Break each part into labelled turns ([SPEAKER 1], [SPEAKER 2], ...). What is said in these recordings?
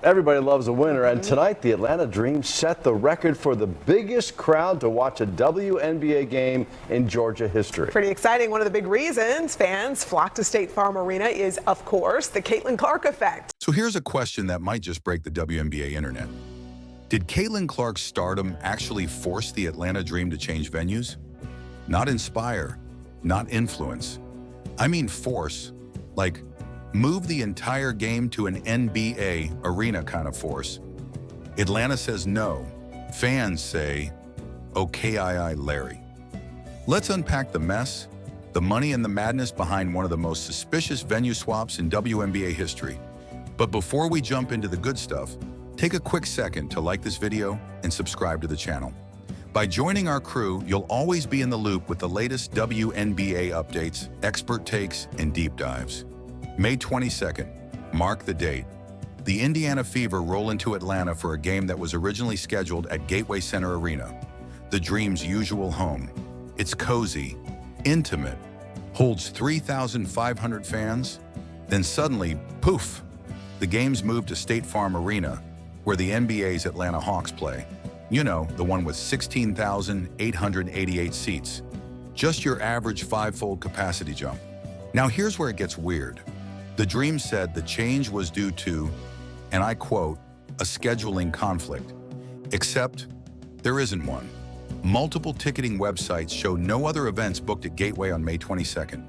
[SPEAKER 1] Everybody loves a winner, and tonight the Atlanta Dream set the record for the biggest crowd to watch a WNBA game in Georgia history.
[SPEAKER 2] Pretty exciting. One of the big reasons fans flock to State Farm Arena is, of course, the Caitlin Clark effect.
[SPEAKER 3] So here's a question that might just break the WNBA internet. Did Caitlin Clark's stardom actually force the Atlanta Dream to change venues? Not inspire, not influence. I mean force, like move the entire game to an NBA arena kind of force. Atlanta says no. Fans say, okay, Larry. Let's unpack the mess, the money and the madness behind one of the most suspicious venue swaps in WNBA history. But before we jump into the good stuff, take a quick second to like this video and subscribe to the channel. By joining our crew, you'll always be in the loop with the latest WNBA updates, expert takes, and deep dives. May 22nd, mark the date. The Indiana Fever roll into Atlanta for a game that was originally scheduled at Gateway Center Arena, the Dream's usual home. It's cozy, intimate, holds 3,500 fans. Then suddenly, poof, the game's moved to State Farm Arena, where the NBA's Atlanta Hawks play. You know, the one with 16,888 seats. Just your average five-fold capacity jump. Now here's where it gets weird. The Dream said the change was due to, and I quote, a scheduling conflict. Except there isn't one. Multiple ticketing websites show no other events booked at Gateway on May 22nd.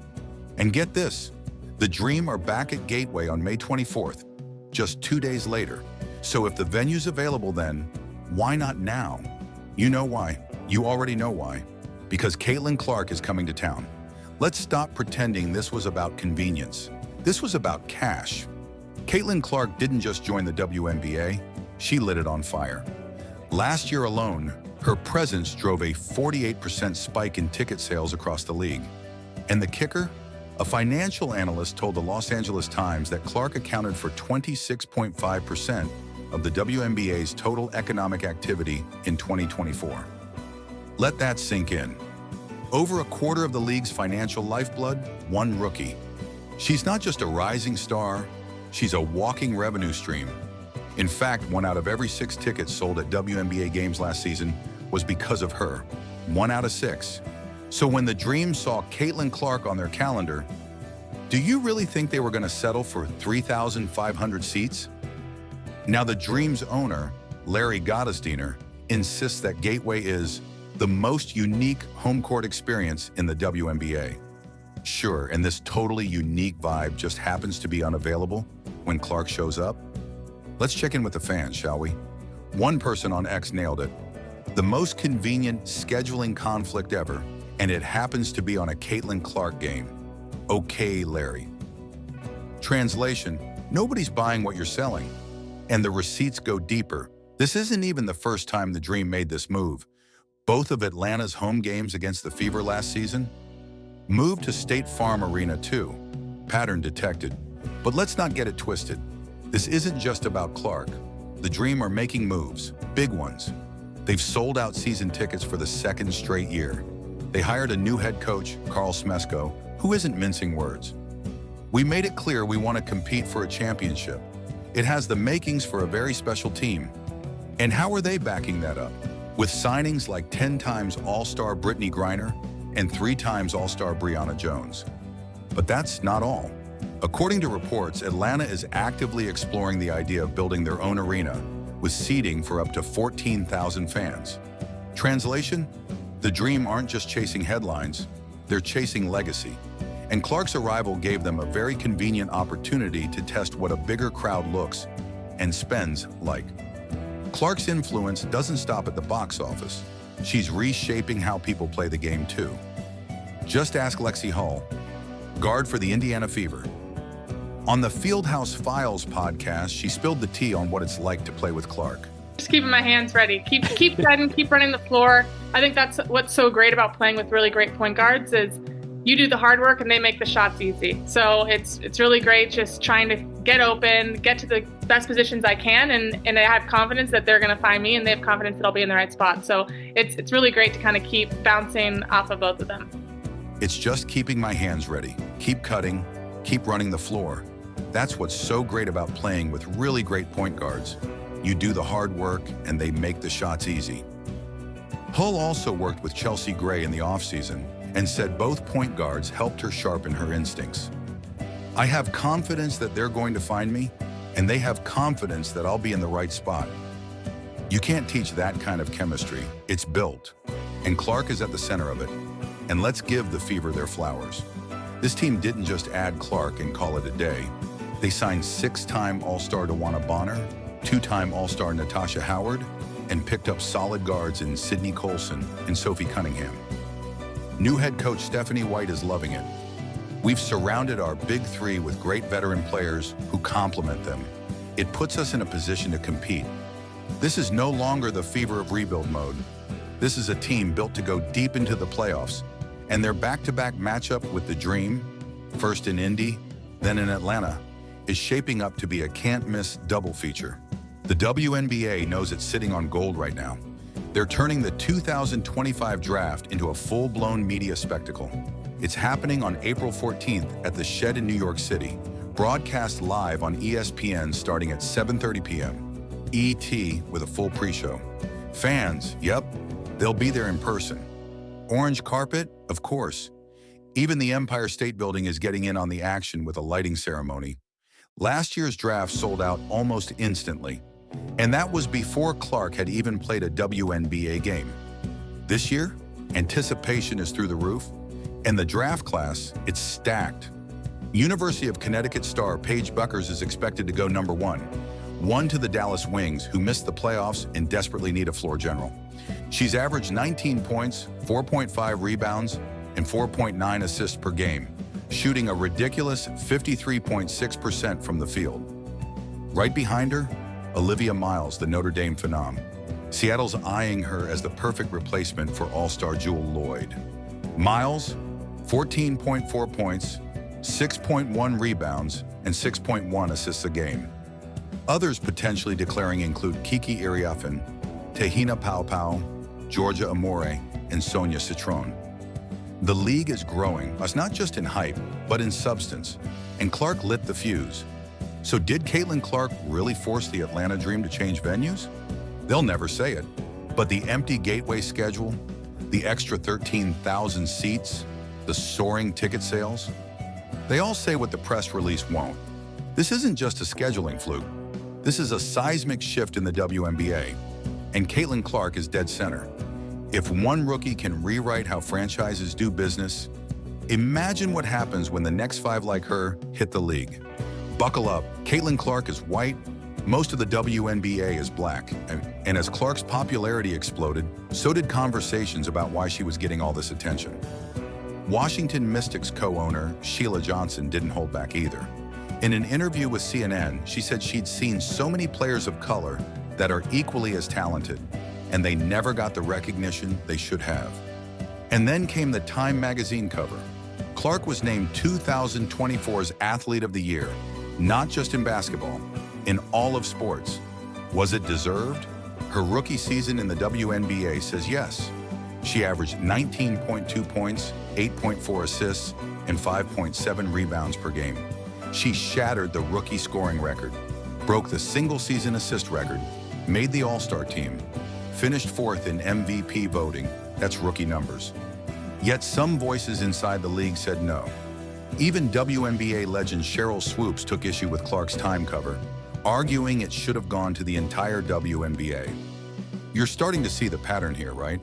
[SPEAKER 3] And get this, the Dream are back at Gateway on May 24th, just 2 days later. So if the venue's available then, why not now? You know why. You already know why. Because Caitlin Clark is coming to town. Let's stop pretending this was about convenience. This was about cash. Caitlin Clark didn't just join the WNBA, she lit it on fire. Last year alone, her presence drove a 48% spike in ticket sales across the league. And the kicker? A financial analyst told the Los Angeles Times that Clark accounted for 26.5% of the WNBA's total economic activity in 2024. Let that sink in. Over a quarter of the league's financial lifeblood, one rookie. She's not just a rising star, she's a walking revenue stream. In fact, 1 out of every 6 tickets sold at WNBA games last season was because of her. 1 out of 6. So when the Dream saw Caitlin Clark on their calendar, do you really think they were going to settle for 3,500 seats? Now the Dream's owner, Larry Gottesdiener, insists that Gateway is the most unique home court experience in the WNBA. Sure, and this totally unique vibe just happens to be unavailable when Clark shows up? Let's check in with the fans, shall we? One person on X nailed it. The most convenient scheduling conflict ever, and it happens to be on a Caitlin Clark game. Okay, Larry. Translation, nobody's buying what you're selling. And the receipts go deeper. This isn't even the first time the Dream made this move. Both of Atlanta's home games against the Fever last season moved to State Farm Arena too. Pattern detected. But let's not get it twisted. This isn't just about Clark. The Dream are making moves, big ones. They've sold out season tickets for the 2nd straight year. They hired a new head coach, Carl Smesko, who isn't mincing words. We made it clear we want to compete for a championship. It has the makings for a very special team. And how are they backing that up? With signings like 10 times All-Star Brittany Griner and 3 times All-Star Brianna Jones. But that's not all. According to reports, Atlanta is actively exploring the idea of building their own arena with seating for up to 14,000 fans. Translation? The Dream aren't just chasing headlines, they're chasing legacy. And Clark's arrival gave them a very convenient opportunity to test what a bigger crowd looks and spends like. Clark's influence doesn't stop at the box office. She's reshaping how people play the game too. Just ask Lexi Hull, guard for the Indiana Fever. On the Fieldhouse Files podcast, she spilled the tea on what it's like to play with Clark.
[SPEAKER 4] Just keeping my hands ready. Keep setting, keep running the floor. I think that's what's so great about playing with really great point guards is you do the hard work and they make the shots easy. So it's really great just trying to get open, get to the best positions I can, and I have confidence that they're going to find me and they have confidence that I'll be in the right spot. So it's really great to kind of keep bouncing off of both of them.
[SPEAKER 3] It's just keeping my hands ready, keep cutting, keep running the floor. That's what's so great about playing with really great point guards. You do the hard work and they make the shots easy. Hull also worked with Chelsea Gray in the offseason and said both point guards helped her sharpen her instincts. I have confidence that they're going to find me, and they have confidence that I'll be in the right spot. You can't teach that kind of chemistry. It's built, and Clark is at the center of it. And let's give the Fever their flowers. This team didn't just add Clark and call it a day. They signed 6-time All-Star DeWanna Bonner, 2-time All-Star Natasha Howard, and picked up solid guards in Sydney Colson and Sophie Cunningham. New head coach Stephanie White is loving it. We've surrounded our big three with great veteran players who complement them. It puts us in a position to compete. This is no longer the Fever of rebuild mode. This is a team built to go deep into the playoffs, and their back-to-back matchup with the Dream, first in Indy, then in Atlanta, is shaping up to be a can't-miss double feature. The WNBA knows it's sitting on gold right now. They're turning the 2025 draft into a full-blown media spectacle. It's happening on April 14th at the Shed in New York City, broadcast live on ESPN starting at 7:30 p.m. ET with a full pre-show. Fans, yep, they'll be there in person. Orange carpet, of course. Even the Empire State Building is getting in on the action with a lighting ceremony. Last year's draft sold out almost instantly, and that was before Clark had even played a WNBA game. This year, anticipation is through the roof, and the draft class, it's stacked. University of Connecticut star Paige Buckers is expected to go number 1 to the Dallas Wings, who missed the playoffs and desperately need a floor general. She's averaged 19 points, 4.5 rebounds, and 4.9 assists per game, shooting a ridiculous 53.6% from the field. Right behind her, Olivia Miles, the Notre Dame phenom. Seattle's eyeing her as the perfect replacement for All-Star Jewel Lloyd. Miles, 14.4 points, 6.1 rebounds, and 6.1 assists a game. Others potentially declaring include Kiki Iriafen, Tehina Paopao, Georgia Amore, and Sonia Citron. The league is growing, us not just in hype, but in substance, and Clark lit the fuse. So did Caitlin Clark really force the Atlanta Dream to change venues? They'll never say it, but the empty gateway schedule, the extra 13,000 seats, the soaring ticket sales, they all say what the press release won't. This isn't just a scheduling fluke. This is a seismic shift in the WNBA, and Caitlin Clark is dead center. If one rookie can rewrite how franchises do business, imagine what happens when the next 5 like her hit the league. Buckle up, Caitlin Clark is white, most of the WNBA is black, and as Clark's popularity exploded, so did conversations about why she was getting all this attention. Washington Mystics co-owner Sheila Johnson didn't hold back either. In an interview with CNN, she said she'd seen so many players of color that are equally as talented, and they never got the recognition they should have. And then came the Time magazine cover. Clark was named 2024's Athlete of the Year, not just in basketball, in all of sports. Was it deserved? Her rookie season in the WNBA says yes. She averaged 19.2 points, 8.4 assists, and 5.7 rebounds per game. She shattered the rookie scoring record, broke the single-season assist record, made the All-Star team, finished 4th in MVP voting. That's rookie numbers. Yet some voices inside the league said no. Even WNBA legend Cheryl Swoops took issue with Clark's Time cover, arguing it should have gone to the entire WNBA. You're starting to see the pattern here, right?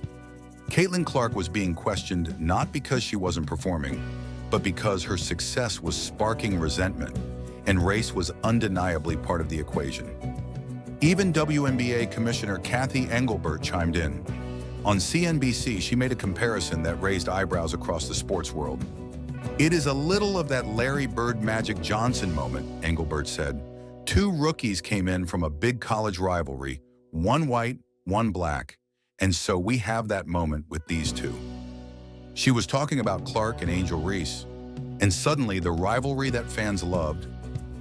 [SPEAKER 3] Caitlin Clark was being questioned not because she wasn't performing, but because her success was sparking resentment, and race was undeniably part of the equation. Even WNBA Commissioner Kathy Engelbert chimed in. On CNBC, she made a comparison that raised eyebrows across the sports world. It is a little of that Larry Bird Magic Johnson moment, Engelbert said. 2 rookies came in from a big college rivalry, one white, one black, and so we have that moment with these 2. She was talking about Clark and Angel Reese, and suddenly the rivalry that fans loved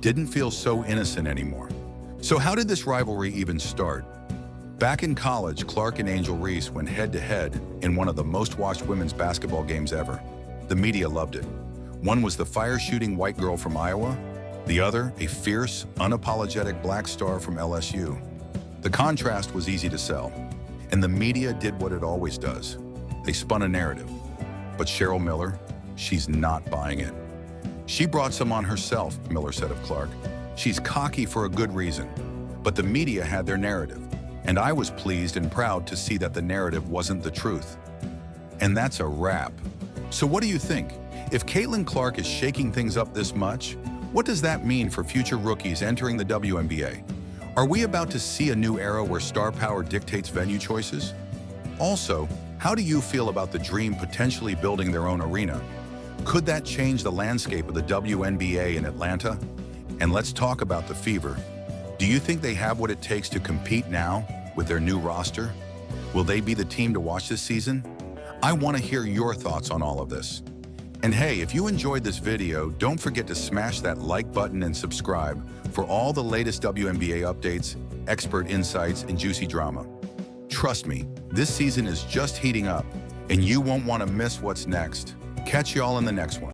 [SPEAKER 3] didn't feel so innocent anymore. So how did this rivalry even start? Back in college, Clark and Angel Reese went head-to-head in one of the most-watched women's basketball games ever. The media loved it. One was the fire-shooting white girl from Iowa, The other, a fierce, unapologetic black star from LSU. The contrast was easy to sell, and the media did what it always does. They spun a narrative. But Cheryl Miller, she's not buying it. She brought some on herself, Miller said of Clark. She's cocky for a good reason, but the media had their narrative, and I was pleased and proud to see that the narrative wasn't the truth. And that's a wrap. So what do you think? If Caitlin Clark is shaking things up this much, what does that mean for future rookies entering the WNBA? Are we about to see a new era where star power dictates venue choices? Also, how do you feel about the Dream potentially building their own arena? Could that change the landscape of the WNBA in Atlanta? And let's talk about the Fever. Do you think they have what it takes to compete now with their new roster? Will they be the team to watch this season? I want to hear your thoughts on all of this. And hey, if you enjoyed this video, don't forget to smash that like button and subscribe for all the latest WNBA updates, expert insights, and juicy drama. Trust me, this season is just heating up, and you won't want to miss what's next. Catch y'all in the next one.